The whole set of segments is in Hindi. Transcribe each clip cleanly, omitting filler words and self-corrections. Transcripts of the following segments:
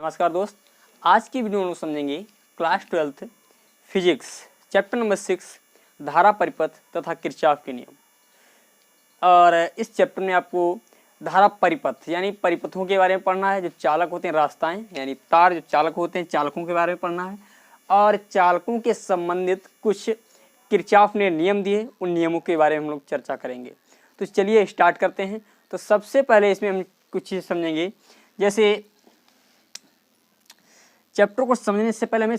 नमस्कार दोस्त, आज की वीडियो में समझेंगे class 12th physics chapter number 6 धारा परिपथ तथा किरचॉफ के नियम। और इस चैप्टर में आपको धारा परिपथ यानी परिपथों के बारे में पढ़ना है। जो चालक होते हैं रास्ताएं यानी तार, जो चालक होते हैं चालकों के बारे में पढ़ना है। और चालकों के संबंधित कुछ किरचॉफ ने नियम दिए, उन नियमों के बारे में हम लोग चर्चा करेंगे। तो चलिए स्टार्ट करते हैं। तो सबसे पहले इसमें हम कुछ चीज़ समझेंगे। जैसे चैप्टर को समझने से पहले हमें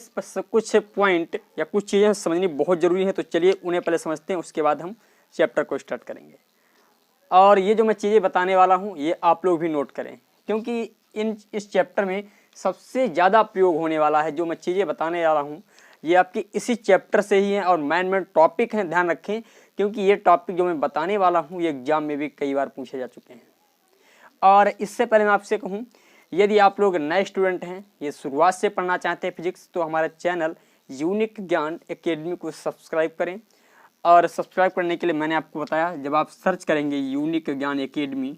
कुछ पॉइंट या कुछ चीज़ें समझनी बहुत ज़रूरी है। तो चलिए उन्हें पहले समझते हैं, उसके बाद हम चैप्टर को स्टार्ट करेंगे। और ये जो मैं चीज़ें बताने वाला हूँ ये आप लोग भी नोट करें, क्योंकि इस चैप्टर में सबसे ज़्यादा प्रयोग होने वाला है। जो मैं चीज़ें बताने वाला हूँ ये आपके इसी चैप्टर से ही हैं और मेन टॉपिक हैं, ध्यान रखें, क्योंकि ये टॉपिक जो मैं बताने वाला हूँ ये एग्जाम में भी कई बार पूछे जा चुके हैं। और इससे पहले मैं आपसे कहूँ, यदि आप लोग नए स्टूडेंट हैं, ये शुरुआत से पढ़ना चाहते हैं फिजिक्स, तो हमारे चैनल यूनिक ज्ञान एकेडमी को सब्सक्राइब करें। और सब्सक्राइब करने के लिए मैंने आपको बताया, जब आप सर्च करेंगे यूनिक ज्ञान एकेडमी,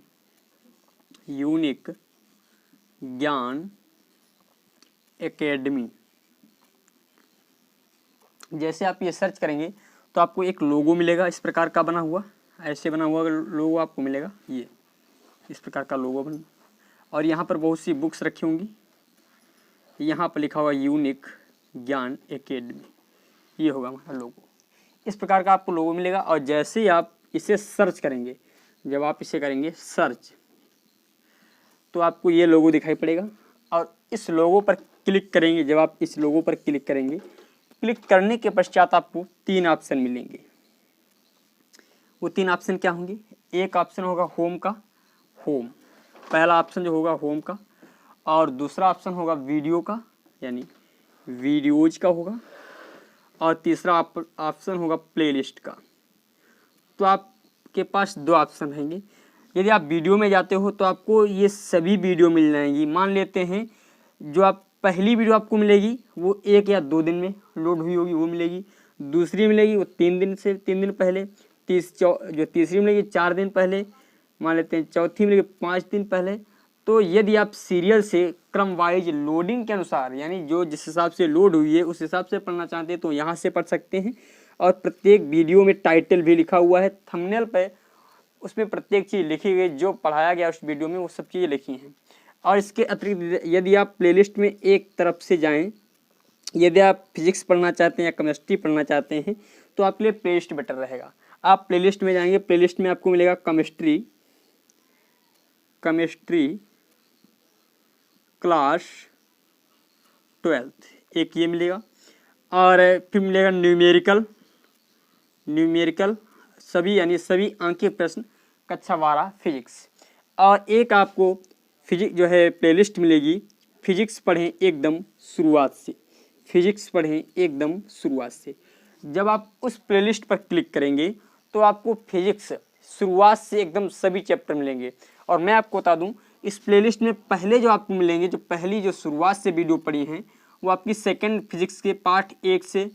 यूनिक ज्ञान एकेडमी, जैसे आप ये सर्च करेंगे तो आपको एक लोगो मिलेगा इस प्रकार का बना हुआ, ऐसे बना हुआ लोगो आपको मिलेगा। ये इस प्रकार का लोगो बना और यहाँ पर बहुत सी बुक्स रखी होंगी। यहाँ पर लिखा हुआ यूनिक ज्ञान एकेडमी, ये होगा हमारा लोगो। इस प्रकार का आपको लोगो मिलेगा। और जैसे ही आप इसे सर्च करेंगे, जब आप इसे करेंगे सर्च, तो आपको ये लोगो दिखाई पड़ेगा। और इस लोगो पर क्लिक करेंगे। जब आप इस लोगो पर क्लिक करेंगे, क्लिक करने के पश्चात आपको 3 ऑप्शन मिलेंगे। वो 3 ऑप्शन क्या होंगे? एक ऑप्शन होगा होम का, होम, पहला ऑप्शन जो होगा होम का। और दूसरा ऑप्शन होगा वीडियो का यानी वीडियोज का होगा। और तीसरा ऑप्शन होगा प्लेलिस्ट का। तो आपके पास 2 ऑप्शन रहेंगे। यदि आप वीडियो में जाते हो तो आपको ये सभी वीडियो मिल जाएंगी। मान लेते हैं जो आप पहली वीडियो आपको मिलेगी वो 1 या 2 दिन में लोड हुई होगी, वो मिलेगी। दूसरी मिलेगी वो 3 दिन पहले। जो तीसरी मिलेगी 4 दिन पहले, मान लेते हैं। चौथी मिलेगी 5 दिन पहले। तो यदि आप सीरियल से क्रम वाइज लोडिंग के अनुसार यानी जो जिस हिसाब से लोड हुई है उस हिसाब से पढ़ना चाहते हैं तो यहाँ से पढ़ सकते हैं। और प्रत्येक वीडियो में टाइटल भी लिखा हुआ है, थंबनेल पे उसमें प्रत्येक चीज़ लिखी गई, जो पढ़ाया गया उस वीडियो में वो सब चीज़ें लिखी हैं। और इसके अतिरिक्त यदि आप प्लेलिस्ट में एक तरफ से जाएँ, यदि आप फिजिक्स पढ़ना चाहते हैं या केमिस्ट्री पढ़ना चाहते हैं तो आपके लिए प्लेलिस्ट बेटर रहेगा। आप प्लेलिस्ट में जाएंगे, प्लेलिस्ट में आपको मिलेगा केमिस्ट्री क्लास 12, एक ये मिलेगा। और फिर मिलेगा न्यूमेरिकल सभी यानी सभी अंक के प्रश्न कक्षा 12 फिजिक्स। और एक आपको फिजिक्स जो है प्लेलिस्ट मिलेगी, फिजिक्स पढ़ें एकदम शुरुआत से, फिजिक्स पढ़ें एकदम शुरुआत से। जब आप उस प्लेलिस्ट पर क्लिक करेंगे तो आपको फिजिक्स शुरुआत से एकदम सभी चैप्टर मिलेंगे। और मैं आपको बता दूं, इस प्लेलिस्ट में पहले जो आपको मिलेंगे, जो पहली जो शुरुआत से वीडियो पड़ी हैं, वो आपकी सेकंड फिजिक्स के पार्ट 1 से,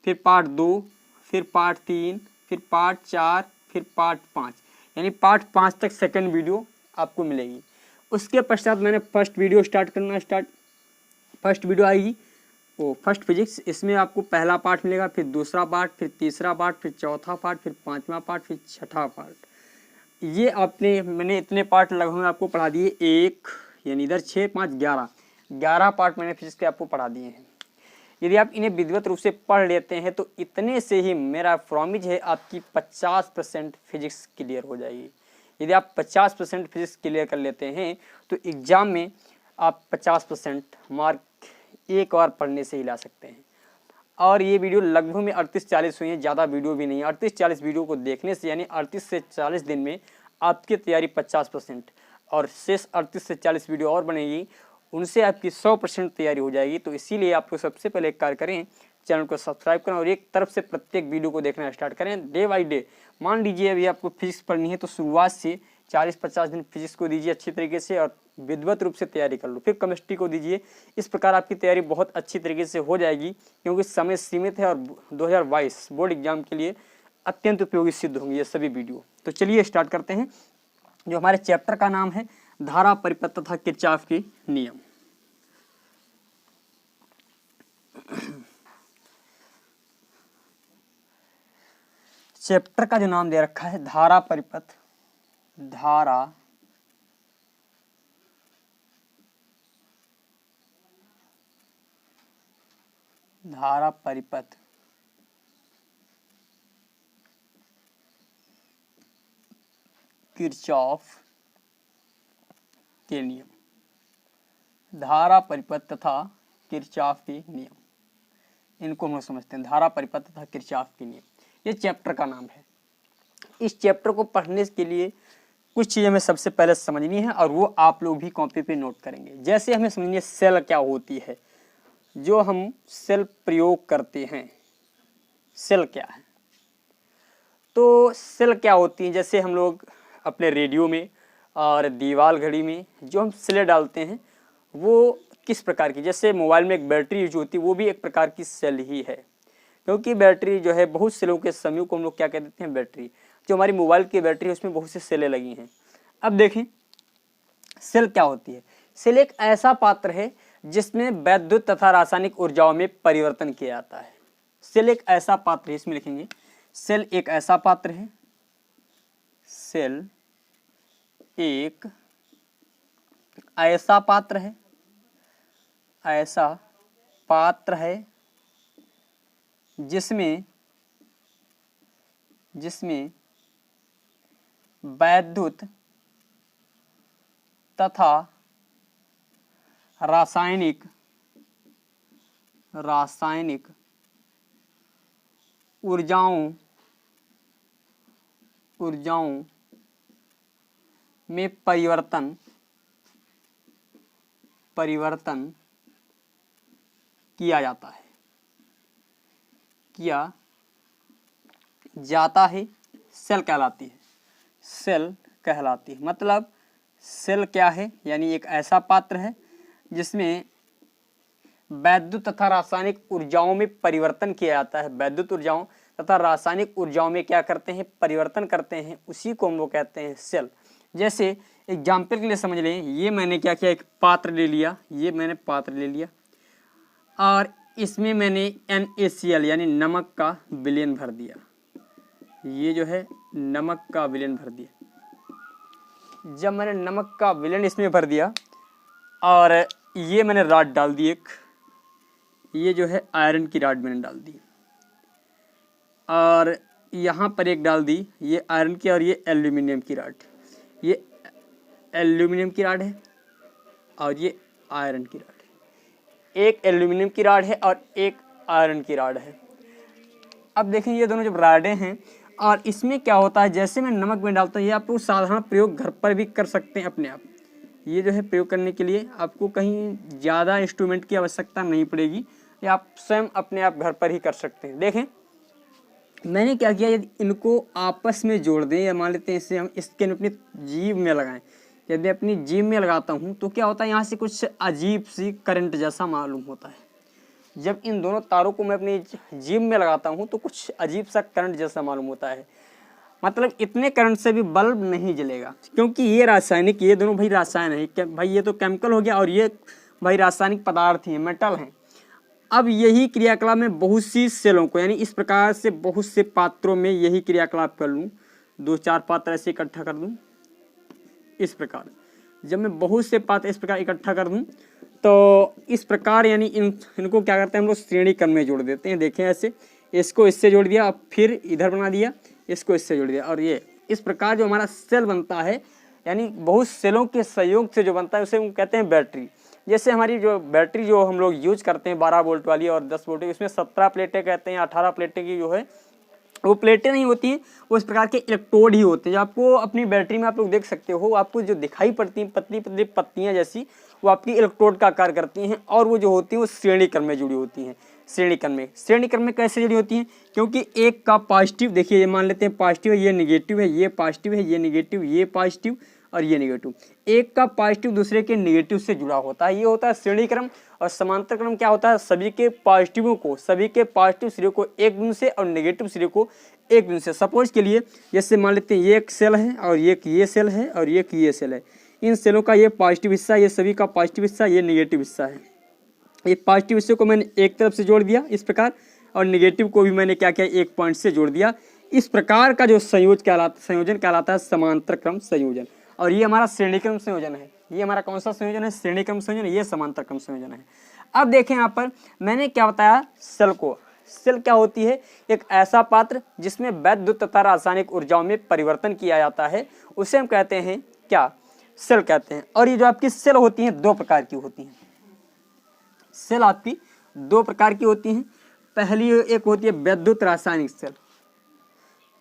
फिर पार्ट 2, फिर पार्ट 3, फिर पार्ट 4, फिर पार्ट 5, यानी पार्ट 5 तक सेकंड वीडियो आपको मिलेगी। उसके पश्चात मैंने फर्स्ट वीडियो फर्स्ट वीडियो आएगी वो फर्स्ट फिजिक्स। इसमें आपको पहला पार्ट मिलेगा, फिर दूसरा पार्ट, फिर तीसरा पार्ट, फिर चौथा पार्ट, फिर 5वां पार्ट, फिर 6ठा पार्ट। ये मैंने इतने पार्ट लगभग आपको पढ़ा दिए। 1 यानी इधर 6, 5, 11 पार्ट मैंने फिजिक्स के आपको पढ़ा दिए हैं। यदि आप इन्हें विधिवत रूप से पढ़ लेते हैं तो इतने से ही मेरा प्रॉमिस है आपकी 50% फिजिक्स क्लियर हो जाएगी। यदि आप 50% फिजिक्स क्लियर कर लेते हैं तो एग्ज़ाम में आप 50% मार्क एक और पढ़ने से ही ला सकते हैं। और ये वीडियो लगभग में 38-40 हुई है, ज़्यादा वीडियो भी नहीं है। 38-40 वीडियो को देखने से यानी 38 से 40 दिन में आपकी तैयारी 50% और शेष 38 से 40 वीडियो और बनेगी, उनसे आपकी 100% तैयारी हो जाएगी। तो इसीलिए आपको सबसे पहले एक कार्य करें, चैनल को सब्सक्राइब करें और एक तरफ से प्रत्येक वीडियो को देखना स्टार्ट करें डे बाई डे। मान लीजिए अभी आपको फिजिक्स पढ़नी है तो शुरुआत से 40-50 दिन फिजिक्स को दीजिए अच्छी तरीके से और विधिवत रूप से तैयारी कर लो। फिर केमिस्ट्री को दीजिए। इस प्रकार आपकी तैयारी बहुत अच्छी तरीके से हो जाएगी, क्योंकि समय सीमित है और 2022 बोर्ड एग्जाम के लिए अत्यंत उपयोगी सिद्ध होंगे ये सभी वीडियो। तो चलिए स्टार्ट करते हैं। जो हमारे चैप्टर का नाम है धारा परिपथ तथा किरचॉफ के नियम। चैप्टर का जो नाम दे रखा है धारा परिपथ, धारा परिपथ किरचॉफ के नियम, धारा परिपथ तथा किरचॉफ के नियम, इनको हम लोग समझते हैं। धारा परिपथ तथा किरचॉफ के नियम, ये चैप्टर का नाम है। इस चैप्टर को पढ़ने के लिए कुछ चीज़ें हमें सबसे पहले समझनी है और वो आप लोग भी कॉपी पे नोट करेंगे। जैसे हमें समझिए सेल क्या होती है, जो हम सेल प्रयोग करते हैं, सेल क्या है। तो सेल क्या होती है, जैसे हम लोग अपने रेडियो में और दीवार घड़ी में जो हम सेलें डालते हैं वो किस प्रकार की, जैसे मोबाइल में एक बैटरी यूज होती है, वो भी एक प्रकार की सेल ही है, क्योंकि बैटरी जो है बहुत सेलों के समूह को हम लोग क्या कह देते हैं, बैटरी। जो हमारी मोबाइल की बैटरी है उसमें बहुत सी सेलें लगी हैं। अब देखें सेल क्या होती है। सेल एक ऐसा पात्र है जिसमें वैद्युत तथा रासायनिक ऊर्जाओं में परिवर्तन किया जाता है। सेल एक ऐसा पात्र है, इसमें लिखेंगे सेल एक ऐसा पात्र है, सेल एक ऐसा पात्र है, ऐसा पात्र है जिसमें वैद्युत तथा रासायनिक ऊर्जाओं में परिवर्तन किया जाता है, सेल कहलाती है। सेल कहलाती है मतलब सेल क्या है, यानी एक ऐसा पात्र है जिसमें वैद्युत तथा रासायनिक ऊर्जाओं में परिवर्तन किया जाता है। वैद्युत ऊर्जाओं तथा रासायनिक ऊर्जाओं में क्या करते हैं, परिवर्तन करते हैं, उसी को हम लोग कहते हैं सेल। जैसे एग्जाम्पल के लिए समझ लें, ये मैंने क्या किया, एक पात्र ले लिया, ये मैंने पात्र ले लिया और इसमें मैंने NaCl यानी नमक का विलयन भर दिया। ये जो है नमक का विलयन भर दिया। जब मैंने नमक का विलयन इसमें भर दिया और ये मैंने राड डाल दी एक, ये जो है आयरन की राड मैंने डाल दी और यहाँ पर एक डाल दी, ये आयरन की और ये एल्यूमिनियम की राड। ये एल्यूमिनियम की राड है और ये आयरन की राड है। एक एल्यूमिनियम की राड है और एक आयरन की राड है। अब देखें ये दोनों जब राडें हैं और इसमें क्या होता है, जैसे मैं नमक में डालता हूँ, ये आप लोग साधारण प्रयोग घर पर भी कर सकते हैं अपने आप। ये जो है प्रयोग करने के लिए आपको कहीं ज़्यादा इंस्ट्रूमेंट की आवश्यकता नहीं पड़ेगी, या आप स्वयं अपने आप घर पर ही कर सकते हैं। देखें मैंने क्या किया, यदि इनको आपस में जोड़ दें, या मान लेते हैं इसे हम इसके अपनी जीभ में लगाएं। यदि अपनी जीभ में लगाता हूँ तो क्या होता है, यहाँ से कुछ अजीब सी करंट जैसा मालूम होता है। जब इन दोनों तारों को मैं अपनी जीभ में लगाता हूँ तो कुछ अजीब सा करंट जैसा मालूम होता है। मतलब इतने करंट से भी बल्ब नहीं जलेगा, क्योंकि ये रासायनिक, ये दोनों भाई रासायन है भाई, ये तो केमिकल हो गया और ये भाई रासायनिक पदार्थ ही मेटल हैं। अब यही क्रियाकलाप में बहुत सी सेलों को, यानी इस प्रकार से बहुत से पात्रों में यही क्रियाकलाप कर लूँ, 2-4 पात्र ऐसे इकट्ठा कर दूँ इस प्रकार। जब मैं बहुत से पात्र इस प्रकार इकट्ठा कर दूँ तो इस प्रकार, यानी इनको क्या करते हैं हम लोग श्रेणी क्रम में जोड़ देते हैं। देखें ऐसे, इसको इससे जोड़ दिया, अब फिर इधर बना दिया, इसको इससे जोड़ दिया, और ये इस प्रकार जो हमारा सेल बनता है, यानी बहुत सेलों के सहयोग से जो बनता है उसे हम कहते हैं बैटरी। जैसे हमारी जो बैटरी जो हम लोग यूज करते हैं 12 वोल्ट वाली और 10 वोल्ट की, उसमें 17 प्लेटें कहते हैं, 18 प्लेटें की जो है वो प्लेटें नहीं होती हैं, वो इस प्रकार के इलेक्ट्रोड ही होते हैं। जो आपको अपनी बैटरी में आप लोग देख सकते हो, आपको जो दिखाई पड़ती हैं पतली पतली पत्तियाँ जैसी, वो आपकी इलेक्ट्रोड का कार्य करती हैं, और वो जो होती हैं वो श्रेणी क्रम में जुड़ी होती हैं। श्रेणी क्रम में कैसे जुड़ी होती हैं, क्योंकि एक का पॉजिटिव, देखिए ये मान लेते हैं पॉजिटिव है, ये निगेटिव है, ये पॉजिटिव है, ये निगेटिव, ये पॉजिटिव और ये निगेटिव। एक का पॉजिटिव दूसरे के निगेटिव से जुड़ा होता है, ये होता है श्रेणी क्रम। और समांतर क्रम क्या होता है, सभी के पॉजिटिवों को, सभी के पॉजिटिव सिरे को एक बिंदु से और नेगेटिव सिरे को एक बिंदु से। सपोज के लिए जैसे मान लेते हैं ये एक सेल है और ये सेल है और ये सेल है। इन सेलों का ये पॉजिटिव हिस्सा, ये सभी का पॉजिटिव हिस्सा, ये निगेटिव हिस्सा है। ये पॉजिटिव हिस्से को मैंने एक तरफ से जोड़ दिया इस प्रकार, और निगेटिव को भी मैंने क्या किया, एक पॉइंट से जोड़ दिया। इस प्रकार का जो संयोजन कहलाता है समांतर क्रम संयोजन। और ये हमारा श्रेणी क्रम संयोजन है। ये हमारा कौन सा संयोजन है? श्रेणी क्रम संयोजन। ये समांतर क्रम संयोजन है। अब देखें यहाँ पर मैंने क्या बताया सेल को। सेल क्या होती है? एक ऐसा पात्र जिसमें वैद्युत तथा रासायनिक ऊर्जाओं में परिवर्तन किया जाता है, उसे हम कहते हैं क्या? सेल कहते हैं। और ये जो आपकी सेल होती हैं दो प्रकार की होती हैं। सेल आपकी दो प्रकार की होती हैं। पहली एक होती है वैद्युत रासायनिक सेल।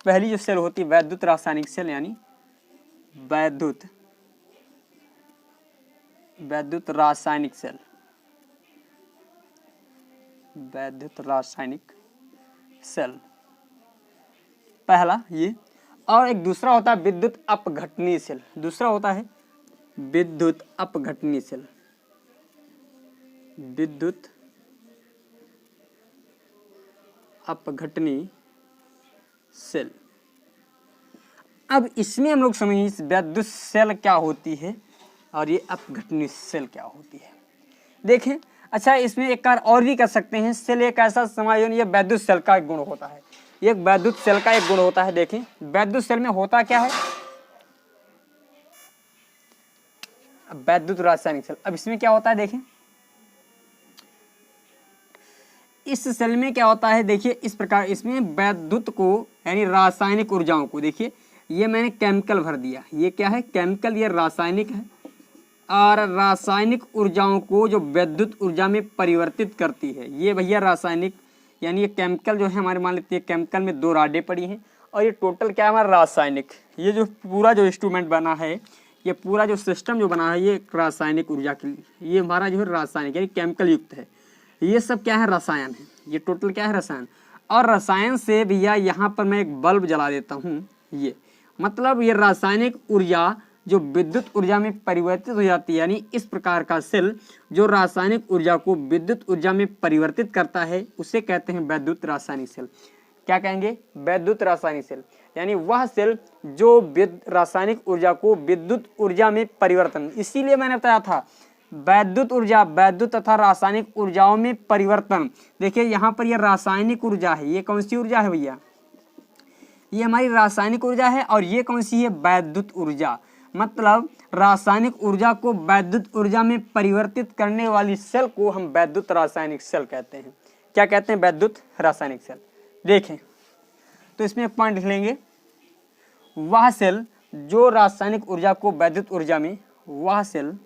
पहली जो सेल होती है वैद्युत रासायनिक सेल, यानी वैद्युत रासायनिक सेल, वैद्युत रासायनिक सेल पहला ये। और एक दूसरा होता है विद्युत अपघटनीय सेल। दूसरा होता है विद्युत अपघटनीय सेल। विद्युत अपघटनीय सेल। अब इसमें हम लोग समझिए वैद्युत सेल क्या होती है और ये अपघटनीय सेल क्या होती है। देखें, अच्छा इसमें एक कार्य और भी कर सकते हैं। सेल एक ऐसा समायोजन, ये वैद्युत सेल का एक गुण होता है। ये वैद्युत सेल का एक गुण होता है। देखें वैद्युत सेल में होता क्या है? वैद्युत रासायनिक सेल। अब इसमें क्या होता है देखें, इस सेल में क्या होता है देखिए इस प्रकार। इसमें वैद्युत को यानी रासायनिक ऊर्जाओं को, देखिए ये मैंने केमिकल भर दिया, ये क्या है? केमिकल। ये रासायनिक है। और रासायनिक ऊर्जाओं को जो विद्युत ऊर्जा में परिवर्तित करती है, ये भैया रासायनिक यानी ये केमिकल जो है हमारे, मान लेते हैं केमिकल में दो राडें पड़ी हैं और ये टोटल क्या है हमारा? रासायनिक। ये जो पूरा जो इंस्ट्रूमेंट बना है, ये पूरा जो सिस्टम जो बना है, ये रासायनिक ऊर्जा के लिए, ये हमारा जो है रासायनिक यानी केमिकल युक्त है। ये सब क्या है? रसायन है। ये टोटल क्या है? रसायन। और रसायन से भैया यहाँ पर मैं एक बल्ब जला देता हूँ, ये मतलब ये रासायनिक ऊर्जा जो विद्युत ऊर्जा में परिवर्तित हो जाती है, यानी इस प्रकार का सेल जो रासायनिक ऊर्जा को विद्युत ऊर्जा में परिवर्तित करता है, उसे कहते हैं वैद्युत रासायनिक सेल। क्या कहेंगे? वैद्युत रासायनिक सेल। यानी वह सेल जो रासायनिक ऊर्जा को विद्युत ऊर्जा में परिवर्तन, इसीलिए मैंने बताया था वैद्युत ऊर्जा, वैद्युत तथा रासायनिक ऊर्जाओं में परिवर्तन। देखिए यहाँ पर यह रासायनिक ऊर्जा है। ये कौन सी ऊर्जा है भैया? ये हमारी रासायनिक ऊर्जा है। और ये कौन सी है? वैद्युत ऊर्जा। मतलब रासायनिक ऊर्जा को वैद्युत ऊर्जा में परिवर्तित करने वाली सेल को हम वैद्युत रासायनिक सेल कहते हैं। क्या कहते हैं? वैद्युत रासायनिक सेल। देखें तो इसमें एक पॉइंट लिख लेंगे, वह सेल जो रासायनिक ऊर्जा को वैद्युत ऊर्जा में, वह सेल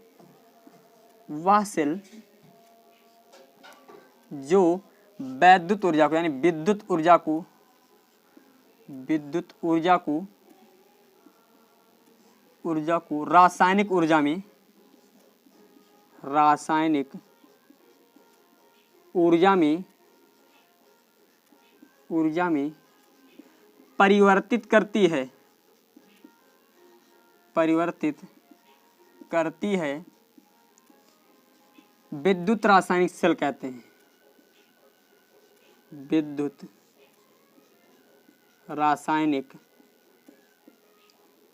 जो वैद्युत ऊर्जा को यानी विद्युत ऊर्जा को रासायनिक ऊर्जा में परिवर्तित करती है, विद्युत रासायनिक सेल कहते हैं। विद्युत रासायनिक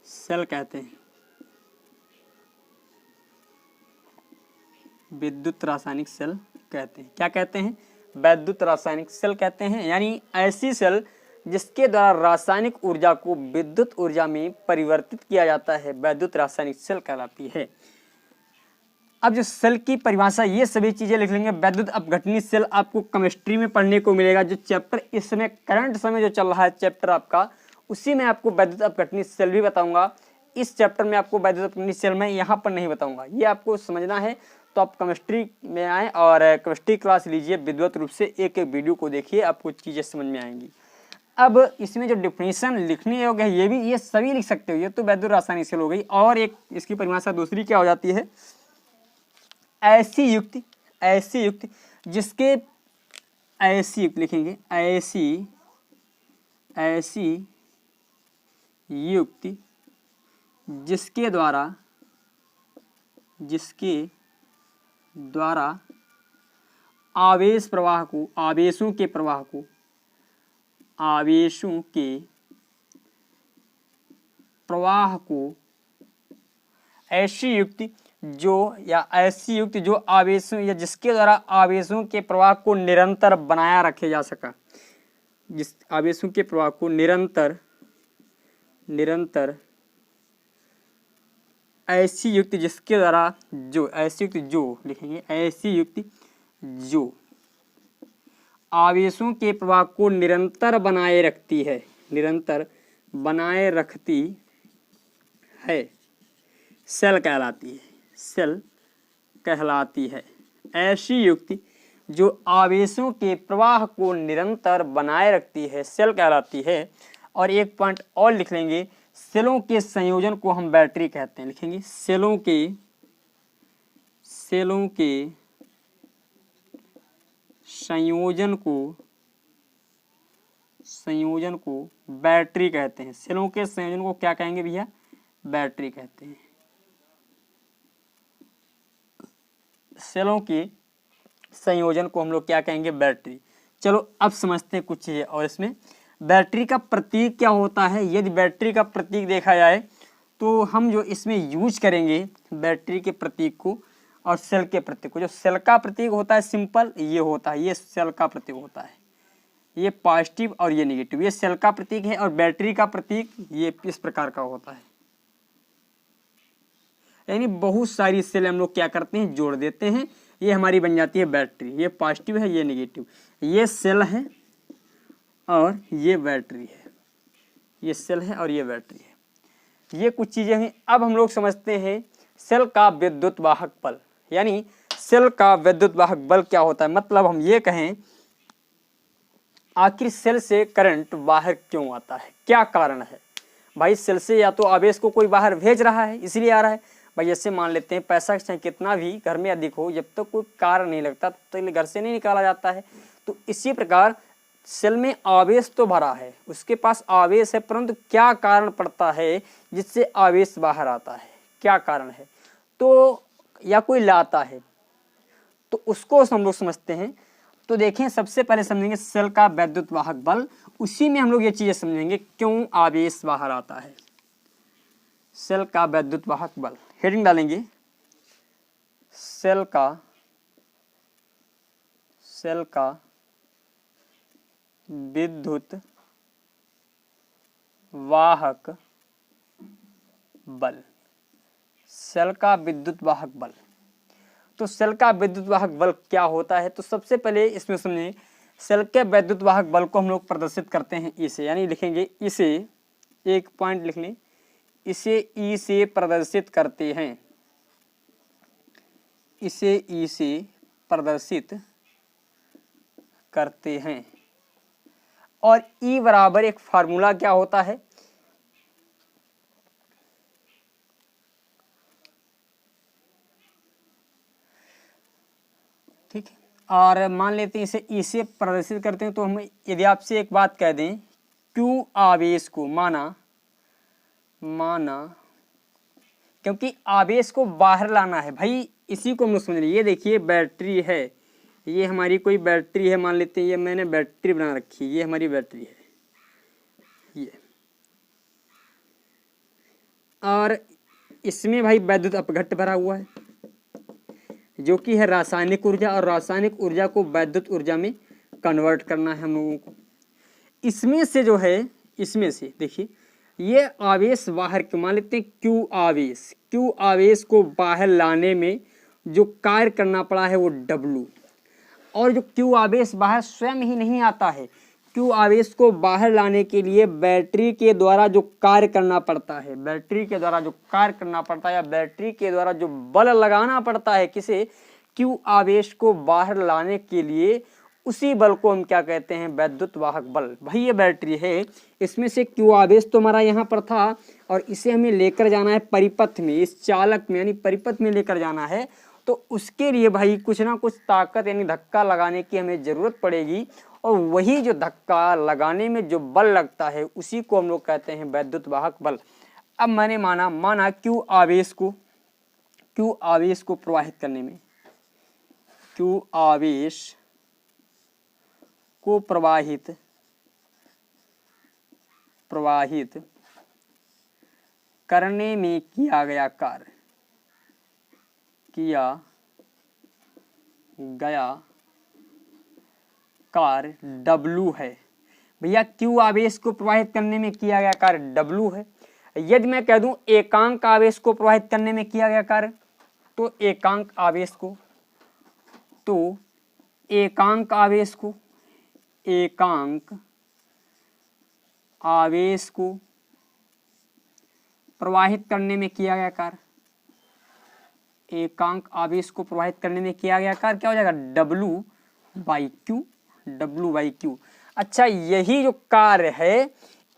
सेल कहते हैं। विद्युत रासायनिक सेल कहते हैं। क्या कहते हैं? वैद्युत रासायनिक सेल कहते हैं। यानी ऐसी सेल जिसके द्वारा रासायनिक ऊर्जा को विद्युत ऊर्जा में परिवर्तित किया जाता है, वैद्युत रासायनिक सेल कहलाती है। अब जो सेल की परिभाषा, ये सभी चीजें लिख लेंगे। वैद्युत अपघटनीय सेल आपको केमिस्ट्री में पढ़ने को मिलेगा। जो चैप्टर इस समय करंट समय जो चल रहा है चैप्टर आपका, उसी में आपको वैद्युत अपघटनीय सेल भी बताऊंगा। इस चैप्टर में आपको वैद्युत अपघटनीय सेल में यहाँ पर नहीं बताऊंगा। ये आपको समझना है तो आप केमिस्ट्री में आए और केमिस्ट्री क्लास लीजिए विधिवत रूप से। एक एक वीडियो को देखिए, आपको चीजें समझ में आएंगी। अब इसमें जो डिफिनेशन लिखने योग्य है, ये सभी लिख सकते हो। ये तो वैद्युत रासायनिक सेल हो गई। और एक इसकी परिभाषा दूसरी क्या हो जाती है? ऐसी युक्ति जिसके, ऐसी युक्ति लिखेंगे, ऐसी युक्ति जिसके द्वारा आवेशों के प्रवाह को ऐसी युक्ति जो आवेशों या जिसके द्वारा आवेशों के प्रवाह को निरंतर बनाया रखे जा सका। जिस आवेशों के प्रवाह को निरंतर ऐसी युक्ति जिसके द्वारा जो ऐसी युक्ति जो लिखेंगे ऐसी युक्ति जो आवेशों के प्रवाह को निरंतर बनाए रखती है सेल कहलाती है ऐसी युक्ति जो आवेशों के प्रवाह को निरंतर बनाए रखती है सेल कहलाती है। और एक पॉइंट और लिख लेंगे, सेलों के संयोजन को हम बैटरी कहते हैं। लिखेंगे सेलों के संयोजन को बैटरी कहते हैं। सेलों के संयोजन को क्या कहेंगे भैया? बैटरी कहते हैं। सेलों के संयोजन को हम लोग क्या कहेंगे? बैटरी। चलो अब समझते हैं कुछ चीजें। और इसमें बैटरी का प्रतीक क्या होता है? यदि बैटरी का प्रतीक देखा जाए तो हम जो इसमें यूज करेंगे बैटरी के प्रतीक को और सेल के प्रतीक को। जो सेल का प्रतीक होता है सिंपल ये होता है, ये सेल का प्रतीक होता है, ये पॉजिटिव और ये नेगेटिव, ये सेल का प्रतीक है। और बैटरी का प्रतीक ये इस प्रकार का होता है। यानी बहुत सारी सेल हम लोग क्या करते हैं? जोड़ देते हैं, ये हमारी बन जाती है बैटरी। ये पॉजिटिव है, ये नेगेटिव, ये सेल है और ये बैटरी है। ये सेल है और ये बैटरी है। ये कुछ चीजें हैं। अब हम लोग समझते हैं सेल का विद्युत वाहक बल। यानी सेल का विद्युत वाहक बल क्या होता है? मतलब हम ये कहें आखिर सेल से करंट बाहर क्यों आता है, क्या कारण है? भाई सेल से या तो आवेश को कोई बाहर भेज रहा है इसलिए आ रहा है। भाई ऐसे मान लेते हैं पैसा चाहे कितना भी घर में अधिक हो, जब तक कोई कारण नहीं लगता तब तक घर से नहीं निकाला जाता है। तो इसी प्रकार सेल में आवेश तो भरा है, उसके पास आवेश है, परंतु क्या कारण पड़ता है जिससे आवेश बाहर आता है? क्या कारण है? तो या कोई लाता है, तो उसको हम लोग समझते हैं। तो देखें, सबसे पहले समझेंगे सेल का वैद्युत वाहक बल। उसी में हम लोग ये चीजें समझेंगे क्यों आवेश बाहर आता है। सेल का वैद्युत वाहक बल, हेडिंग डालेंगे सेल का विद्युत वाहक बल। सेल का विद्युत वाहक बल। तो सेल का विद्युत वाहक बल क्या होता है? तो सबसे पहले इसमें समझें, सेल के विद्युत वाहक बल को हम लोग प्रदर्शित करते हैं ई से। यानी लिखेंगे इसे, एक पॉइंट लिख लें, इसे ई से प्रदर्शित करते हैं। इसे ई से प्रदर्शित करते हैं। और ई बराबर एक फार्मूला क्या होता है? ठीक है। और मान लेते हैं इसे ई से प्रदर्शित करते हैं। तो हम यदि आपसे एक बात कह दें, क्यू आवेश को माना क्योंकि आवेश को बाहर लाना है भाई, इसी को हम लोग समझ लीजिए। ये देखिए बैटरी है, ये हमारी कोई बैटरी है, मान लेते हैं ये मैंने बैटरी बना रखी है, ये हमारी बैटरी है ये। और इसमें भाई वैद्युत अपघट्ट भरा हुआ है जो कि है रासायनिक ऊर्जा, और रासायनिक ऊर्जा को वैद्युत ऊर्जा में कन्वर्ट करना है हम लोगों को। इसमें से जो है, इसमें से देखिए ये आवेश बाहर क्यों, मान लेते हैं क्यू आवेश को बाहर लाने में जो कार्य करना पड़ा है वो डब्लू। और जो क्यू आवेश बाहर स्वयं ही नहीं आता है, क्यू आवेश को बाहर लाने के लिए बैटरी के द्वारा जो कार्य करना पड़ता है, बैटरी के द्वारा जो कार्य करना पड़ता है या बैटरी के द्वारा जो बल लगाना पड़ता है किसे, क्यू आवेश को बाहर लाने के लिए, उसी बल को हम क्या कहते हैं? वैद्युत वाहक बल। भाई ये बैटरी है, इसमें से क्यू आवेश तो हमारा यहाँ पर था और इसे हमें लेकर जाना है परिपथ में, इस चालक में यानी परिपथ में लेकर जाना है। तो उसके लिए भाई कुछ ना कुछ ताकत यानी धक्का लगाने की हमें जरूरत पड़ेगी। और वही जो धक्का लगाने में जो बल लगता है उसी को हम लोग कहते हैं वैद्युत वाहक बल। अब मैंने माना क्यू आवेश को प्रवाहित करने में, क्यू आवेश को प्रवाहित करने में किया गया कार्य W है। भैया Q आवेश को प्रवाहित करने में किया गया कार्य W है। यदि मैं कह दूं एकांक आवेश को प्रवाहित करने में किया गया कार्य, तो एकांक आवेश को प्रवाहित करने में किया गया कार्य, एकांक आवेश को प्रवाहित करने में किया गया कार्य क्या हो जाएगा, W/Q। अच्छा, यही जो कार्य है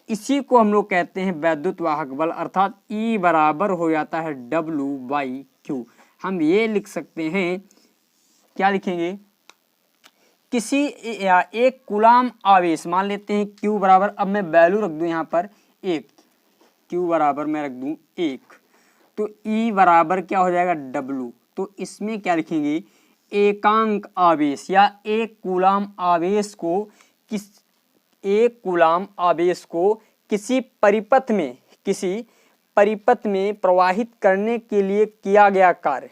इसी को हम लोग कहते हैं वैद्युत वाहक बल, अर्थात E बराबर हो जाता है W/Q। हम ये लिख सकते हैं, क्या लिखेंगे, किसी एक कूलाम आवेश, मान लेते हैं Q बराबर, अब मैं वैल्यू रख दूं यहाँ पर 1, Q बराबर मैं रख दूं 1, तो E बराबर क्या हो जाएगा W। तो इसमें क्या लिखेंगे, एकांक आवेश या एक कूलाम आवेश को किसी परिपथ में प्रवाहित करने के लिए किया गया कार्य।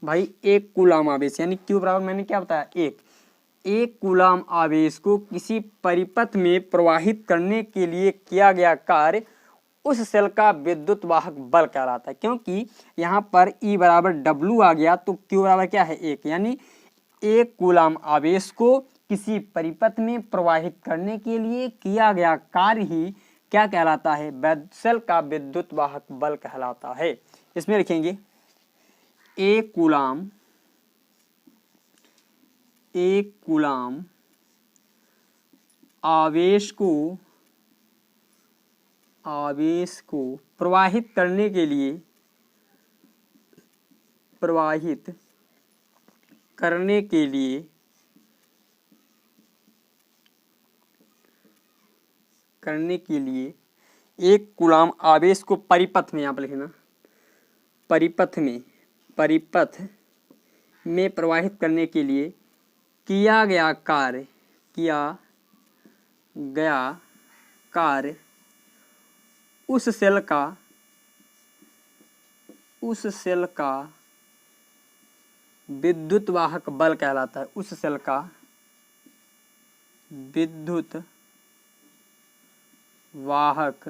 भाई एक कूलाम आवेश यानी Q बराबर मैंने क्या बताया, एक कूलाम आवेश को किसी परिपथ में प्रवाहित करने के लिए किया गया कार्य उस सेल का विद्युत वाहक बल कहलाता है। क्योंकि यहाँ पर E बराबर W आ गया तो Q बराबर क्या है 1, यानी एक कूलाम आवेश को किसी परिपथ में प्रवाहित करने के लिए किया गया कार्य ही क्या कहलाता है, सेल का विद्युत वाहक बल कहलाता है। इसमें लिखेंगे एक कूलाम आवेश को प्रवाहित करने के लिए एक कूलाम आवेश को परिपथ में, यहाँ पर लिखना, परिपथ में प्रवाहित करने के लिए किया गया कार्य उस सेल का विद्युत वाहक बल कहलाता है। उस सेल का विद्युत वाहक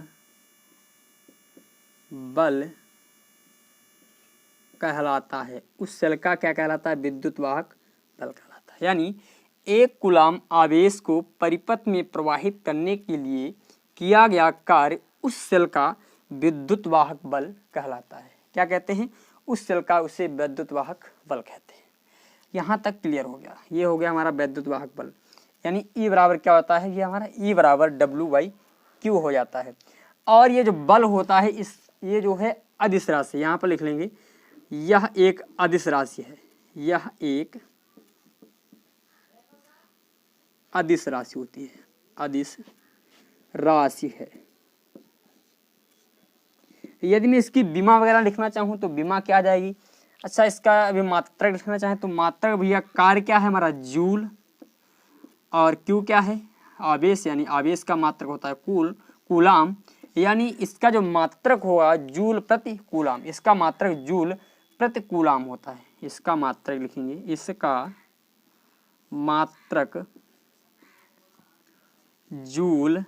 बल कहलाता है। उस सेल का क्या कहलाता है, विद्युत वाहक बल कहलाता है। यानी एक कूलाम आवेश को परिपथ में प्रवाहित करने के लिए किया गया कार्य उस सेल का विद्युत वाहक बल कहलाता है। क्या कहते हैं, उस सेल का उसे वैद्युत वाहक बल कहते हैं। यहाँ तक क्लियर हो गया। ये हो गया हमारा वैद्युत वाहक बल। यानी E बराबर क्या होता है, ये हमारा E बराबर W/Q हो जाता है। और ये जो बल होता है ये जो है अदिश राशि, यहाँ पर लिख लेंगे, यह एक अदिश राशि है, यह एक अदिश राशि होती है, अदिश राशि है। यदि मैं इसकी विमा वगैरह लिखना चाहूँ तो विमा क्या आ जाएगी। अच्छा, इसका अभी मात्रक लिखना चाहें तो मात्रक भैया कार्य क्या है हमारा, जूल, और Q क्या है, आवेश, यानी आवेश का मात्रक होता है कूलाम, यानी इसका जो मात्रक होगा जूल प्रति कूलाम, इसका मात्रक जूल प्रति कूलाम होता है। इसका मात्रक लिखेंगे, इसका मात्रक जूल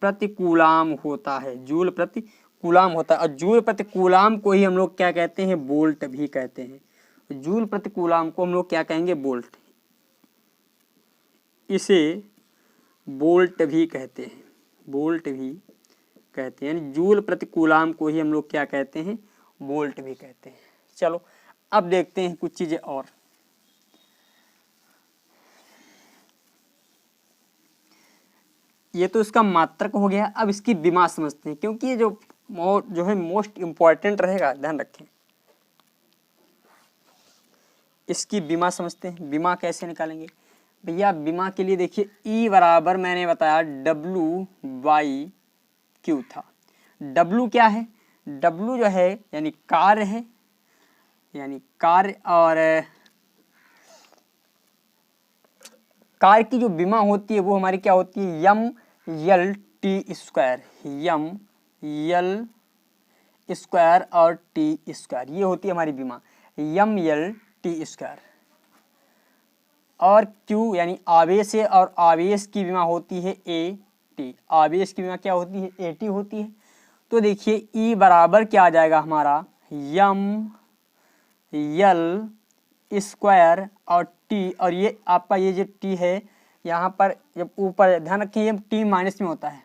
प्रति कूलाम होता है, जूल प्रति कूलाम होता है। और जूल प्रति कूलाम को ही हम लोग क्या कहते हैं, वोल्ट भी कहते हैं। जूल प्रति कूलाम को हम लोग क्या कहेंगे, वोल्ट, इसे वोल्ट भी कहते हैं, वोल्ट भी कहते हैं। यानी जूल प्रति कूलाम को ही हम लोग क्या कहते हैं, वोल्ट भी कहते हैं। चलो अब देखते हैं कुछ चीजें और। ये तो इसका मात्रक हो गया। अब इसकी विमा समझते हैं, क्योंकि ये जो है मोस्ट इम्पॉर्टेंट रहेगा, ध्यान रखें। इसकी विमा समझते हैं। विमा कैसे निकालेंगे भैया, विमा के लिए देखिए E बराबर मैंने बताया W/Q था। W क्या है, W जो है यानी कार्य है, यानी कार्य, और कार्य की जो विमा होती है वो हमारी क्या होती है, M/L/T², M/L² और T², ये होती है हमारी विमा, M/L/T²। और Q यानी आवेश है, और आवेश की विमा होती है AT। आवेश की विमा क्या होती है? AT होती है। तो देखिए E बराबर क्या आ जाएगा हमारा, ML स्क्वायर और T, और ये आपका ये जो T है यहाँ पर जब ऊपर, ध्यान रखिए ये T माइनस में होता है,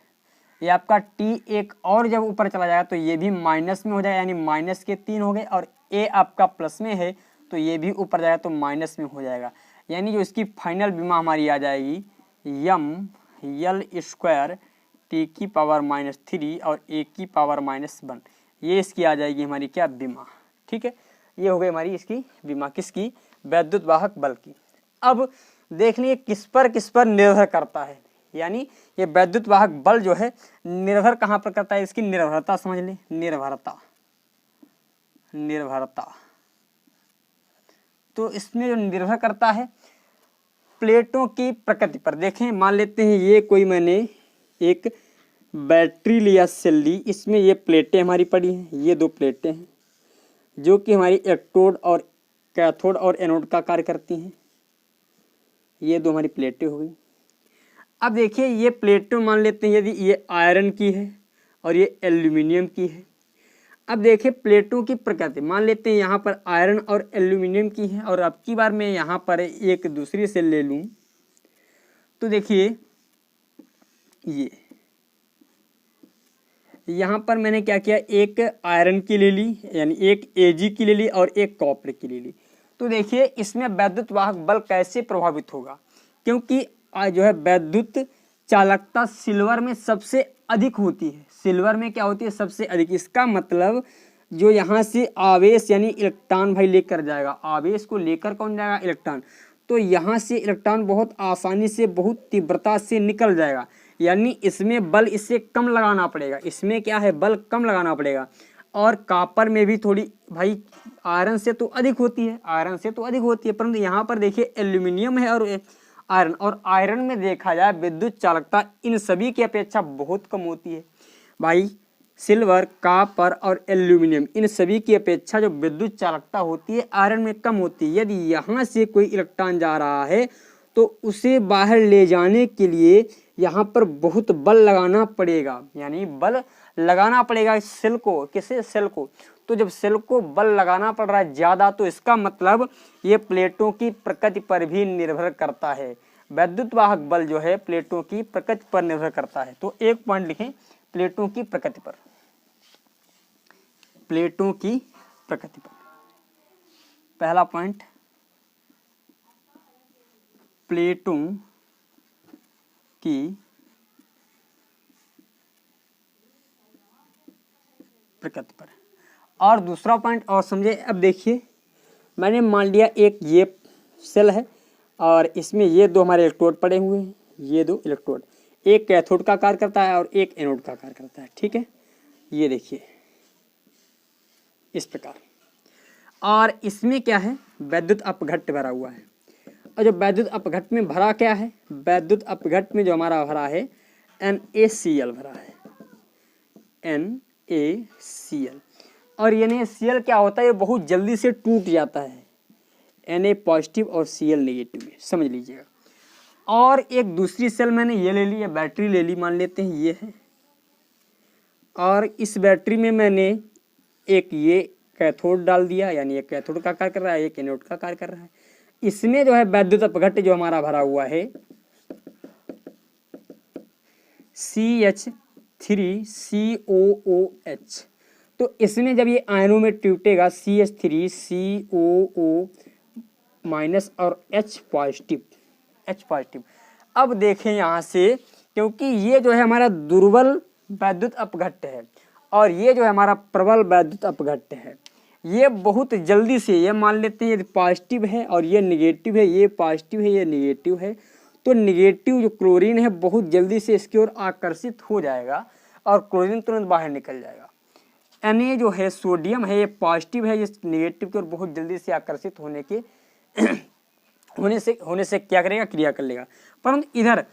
ये आपका T एक और जब ऊपर चला जाएगा तो ये भी माइनस में हो जाएगा, यानी माइनस के 3 हो गए, और A आपका प्लस में है तो ये भी ऊपर जाएगा तो माइनस में हो जाएगा। यानी जो इसकी फाइनल विमा हमारी आ जाएगी ML स्क्वायर T की पावर -3 और A की पावर -1, ये इसकी आ जाएगी हमारी क्या, विमा। ठीक है, ये हो गई हमारी इसकी विमा, किसकी, वैद्युत वाहक बल की। अब देख लिए किस पर निर्भर करता है, यानी ये वैद्युत वाहक बल जो है निर्भर कहाँ पर करता है, इसकी निर्भरता समझ लें, निर्भरता। तो इसमें जो निर्भर करता है प्लेटों की प्रकृति पर। देखें, मान लेते हैं ये कोई मैंने एक बैटरी लिया, सेल ली, इसमें ये प्लेटें हमारी पड़ी हैं, ये 2 प्लेटें हैं जो कि हमारी इलेक्ट्रोड और कैथोड और एनोड का कार्य करती हैं। ये 2 हमारी प्लेटें हो गई। अब देखिए ये प्लेटें मान लेते हैं यदि ये आयरन की है और ये एल्यूमिनियम की है। अब देखिए प्लेटों की प्रकृति, मान लेते हैं यहाँ पर आयरन और एल्यूमिनियम की है, और अब की बार मैं यहाँ पर एक दूसरी सेल ले लूँ तो देखिए ये यहाँ पर मैंने क्या किया, एक आयरन की ले ली, यानी एक Ag की ले ली और एक कॉपर की ले ली। तो देखिए इसमें वैद्युत वाहक बल कैसे प्रभावित होगा, क्योंकि जो है वैद्युत चालकता सिल्वर में सबसे अधिक होती है। सिल्वर में क्या होती है, सबसे अधिक। इसका मतलब जो यहाँ से आवेश यानी इलेक्ट्रॉन भाई लेकर जाएगा, आवेश को लेकर कौन जाएगा, इलेक्ट्रॉन। तो यहाँ से इलेक्ट्रॉन बहुत आसानी से, बहुत तीव्रता से निकल जाएगा, यानी इसमें बल इससे कम लगाना पड़ेगा। इसमें क्या है, बल कम लगाना पड़ेगा। और कॉपर में भी थोड़ी भाई आयरन से तो अधिक होती है, आयरन से तो अधिक होती है, परंतु यहाँ पर देखिए एल्यूमिनियम है और आयरन, और आयरन में देखा जाए विद्युत चालकता इन सभी की अपेक्षा बहुत कम होती है भाई। सिल्वर, कॉपर और एल्यूमिनियम इन सभी की अपेक्षा जो विद्युत चालकता होती है आयरन में कम होती है। यदि यहाँ से कोई इलेक्ट्रॉन जा रहा है तो उसे बाहर ले जाने के लिए यहाँ पर बहुत बल लगाना पड़ेगा, यानी बल लगाना पड़ेगा इस सेल को, किसे, सेल को। तो जब सेल को बल लगाना पड़ रहा है ज़्यादा, तो इसका मतलब ये प्लेटों की प्रकृति पर भी निर्भर करता है। वैद्युत वाहक बल जो है प्लेटों की प्रकृति पर निर्भर करता है। तो एक पॉइंट लिखें, प्लेटों की प्रकृति पर, प्लेटों की प्रकृति पर। पहला पॉइंट, प्लेटों की प्रकृति पर। और दूसरा पॉइंट और समझे। अब देखिए मैंने मान लिया एक ये सेल है और इसमें ये 2 हमारे इलेक्ट्रोड पड़े हुए हैं, ये 2 इलेक्ट्रोड, एक कैथोड का कार्य करता है और एक एनोड का कार्य करता है। ठीक है, ये देखिए इस प्रकार। और इसमें क्या है, वैद्युत अपघट्ट भरा हुआ है। और जो वैद्युत अपघट्ट में भरा क्या है, वैद्युत अपघट्ट में जो हमारा भरा है NaCl भरा है, NaCl। और ये NaCl क्या होता है, ये बहुत जल्दी से टूट जाता है, Na पॉजिटिव और Cl नेगेटिव में, समझ लीजिएगा। और एक दूसरी सेल मैंने ये ले ली, ये बैटरी ले ली, मान लेते हैं ये है, और इस बैटरी में मैंने एक ये कैथोड डाल दिया, यानी एक कैथोड का कार्य कर रहा है, एक एनोड का कार्य कर रहा है। इसमें जो है वैद्युत अपघट्ट जो हमारा भरा हुआ है CH3COOH, तो इसमें जब ये आयनों में टूटेगा CH3COO- और H पॉजिटिव। अब देखें यहाँ से, क्योंकि ये जो है हमारा दुर्बल वैद्युत अपघट्ट है और ये जो है हमारा प्रबल वैद्युत अपघट्ट है, ये बहुत जल्दी से, ये मान लेते हैं ये पॉजिटिव है और ये निगेटिव है, ये पॉजिटिव है, ये निगेटिव है, तो निगेटिव जो क्लोरीन है बहुत जल्दी से इसकी ओर आकर्षित हो जाएगा और क्लोरीन तुरंत बाहर निकल जाएगा। Na जो है सोडियम है, ये पॉजिटिव है, ये निगेटिव की ओर बहुत जल्दी से आकर्षित होने से क्या करेगा, क्रिया कर लेगा। परंतु इधर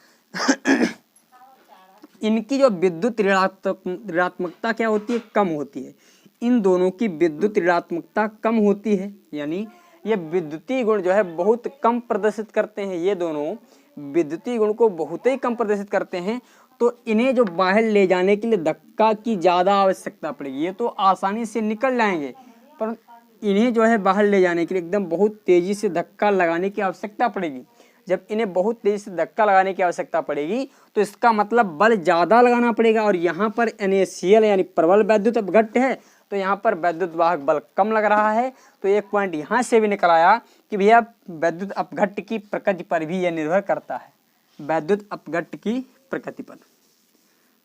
इनकी जो विद्युत ऋणात्मकता क्या होती है, कम होती है। इन दोनों की विद्युत ऋणात्मकता कम होती है, यानी ये विद्युतीय गुण जो है बहुत कम प्रदर्शित करते हैं, ये दोनों विद्युतीय गुण को बहुत ही कम प्रदर्शित करते हैं। तो इन्हें जो बाहर ले जाने के लिए धक्का की ज़्यादा आवश्यकता पड़ेगी। ये तो आसानी से निकल जाएंगे, पर इन्हें जो है बाहर ले जाने के लिए एकदम बहुत तेज़ी से धक्का लगाने की आवश्यकता पड़ेगी। जब इन्हें बहुत तेज़ी से धक्का लगाने की आवश्यकता पड़ेगी तो इसका मतलब बल ज़्यादा लगाना पड़ेगा। और यहाँ पर NaCl यानी प्रबल वैद्युत अपघट्य है, तो यहाँ पर वैद्युत वाहक बल कम लग रहा है। तो एक पॉइंट यहाँ से भी निकल आया कि भैया वैद्युत अपघट्य की प्रकृति पर भी यह निर्भर करता है, वैद्युत अपघट्य की प्रकृति पर।